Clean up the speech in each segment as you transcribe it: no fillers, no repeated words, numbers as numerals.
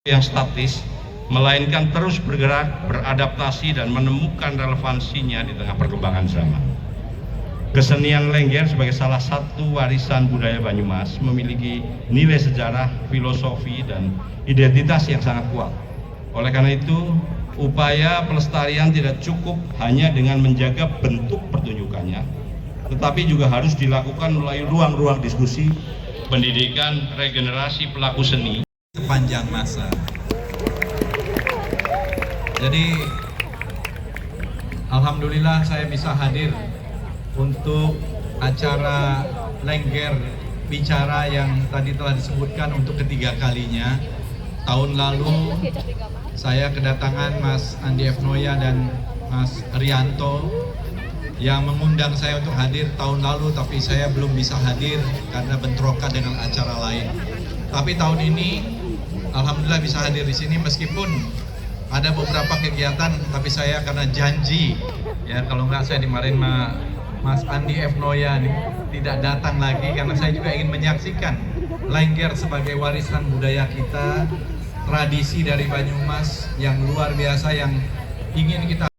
yang statis, melainkan terus bergerak, beradaptasi, dan menemukan relevansinya di tengah perkembangan zaman. Kesenian Lengger sebagai salah satu warisan budaya Banyumas memiliki nilai sejarah, filosofi, dan identitas yang sangat kuat. Oleh karena itu, upaya pelestarian tidak cukup hanya dengan menjaga bentuk pertunjukannya, tetapi juga harus dilakukan melalui ruang-ruang diskusi, pendidikan, regenerasi pelaku seni sepanjang masa. Jadi alhamdulillah saya bisa hadir untuk acara Lengger Bicara yang tadi telah disebutkan untuk ketiga kalinya. Tahun lalu saya kedatangan Mas Andi F. Noya dan Mas Rianto yang mengundang saya untuk hadir tahun lalu, tapi saya belum bisa hadir karena bentrokan dengan acara lain. Tapi tahun ini alhamdulillah bisa hadir di sini meskipun ada beberapa kegiatan, tapi saya karena janji ya, kalau nggak saya dimarahin Mas Andi F. Noya nih, tidak datang lagi karena saya juga ingin menyaksikan Lengger sebagai warisan budaya kita, tradisi dari Banyumas yang luar biasa yang ingin kita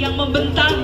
yang membentang